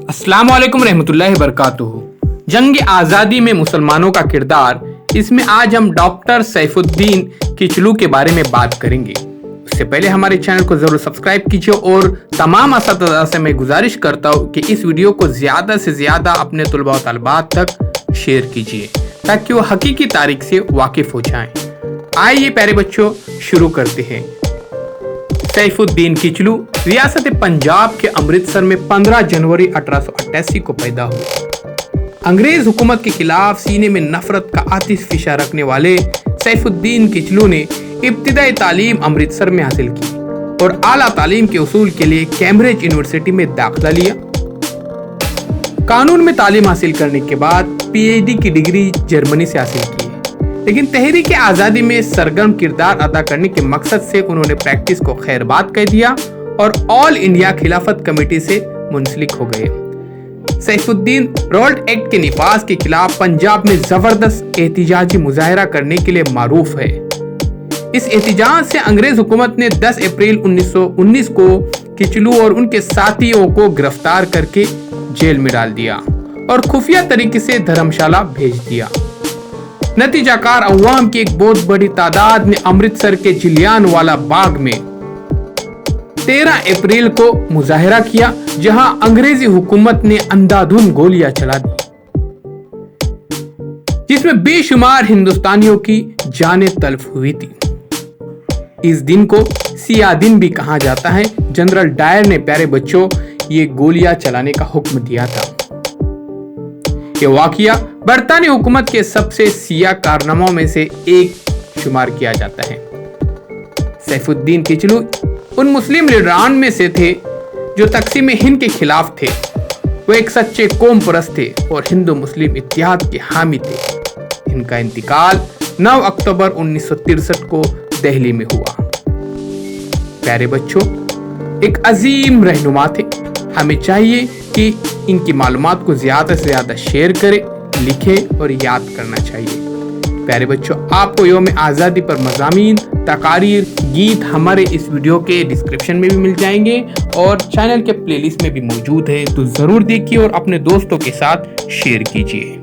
अस्सलाम वालेकुम रहमतुल्लाहि वबरकातुहू। जंग आज़ादी में मुसलमानों का किरदार, इसमें आज हम डॉक्टर सैफुद्दीन किचलू के बारे में बात करेंगे। उससे पहले हमारे चैनल को जरूर सब्सक्राइब कीजिए और तमाम असातिज़ा से मैं गुजारिश करता हूँ कि इस वीडियो को ज़्यादा से ज़्यादा अपने तलबा व तलबात तक शेयर कीजिए ताकि वो हकीकी तारीख से वाकिफ हो जाएं। आइए प्यारे बच्चों, शुरू करते हैं। सैफुद्दीन किचलू रियासत पंजाब के अमृतसर में 15 जनवरी 1888 को पैदा हुए। अंग्रेज हुकूमत के खिलाफ सीने में नफरत का आतिश फिशा रखने वाले सैफुद्दीन किचलू ने इब्तिदाई तालीम अमृतसर में हासिल की और आला तालीम के उसूल के लिए कैम्ब्रिज यूनिवर्सिटी में दाखिला लिया। कानून में तालीम हासिल करने के बाद पीएचडी की डिग्री जर्मनी से हासिल की, लेकिन तहरीक आज़ादी में सरगर्म किरदार अदा करने के मकसद से उन्होंने प्रैक्टिस को खैरबाद कह दिया और ऑल इंडिया खिलाफत कमेटी से मुंसलिक हो गए। सैफुद्दीन रोल्ट एक्ट के निफाज के खिलाफ पंजाब में जबरदस्त एहतिजाजी मुजाहरा करने के लिए मारूफ है। इस एहतिजाज से अंग्रेज हुकूमत ने 10 अप्रैल 1919 को किचलू और उनके साथियों को गिरफ्तार करके जेल में डाल दिया और खुफिया तरीके से धर्मशाला भेज दिया। नतीजाकार अवाम की एक बहुत बड़ी तादाद ने अमृतसर के जिलियांवाला बाग में 13 अप्रैल को मुजाहरा किया, जहां अंग्रेजी हुकूमत ने अंधाधुंध गोलियां चला दी, जिसमें बेशुमार हिंदुस्तानियों की जानें तल्फ हुई थी। इस दिन को सियाह दिन भी कहा जाता है। जनरल डायर ने प्यारे बच्चों ये गोलियां चलाने का हुक्म दिया था। ये वाकया बरतानी हुकूमत के सबसे सियाह कारनामों में से एक शुमार किया जाता है। सैफुद्दीन किचलू उन मुस्लिम लीडरान में से थे जो तकसीम हिंद के खिलाफ थे। वो एक सच्चे कौम परस्त थे और हिंदू मुस्लिम इत्तेहाद के हामी थे। इनका इंतकाल 9 अक्टूबर 1963 को दिल्ली में हुआ। प्यारे बच्चों, एक अजीम रहनुमा थे। हमें चाहिए कि इनकी मालूमात को ज्यादा से ज्यादा शेयर करें, लिखें और याद करना चाहिए। प्यारे बच्चों, आपको यौम आज़ादी पर मज़ामीन, तकारीर, गीत हमारे इस वीडियो के डिस्क्रिप्शन में भी मिल जाएंगे और चैनल के प्लेलिस्ट में भी मौजूद है, तो ज़रूर देखिए और अपने दोस्तों के साथ शेयर कीजिए।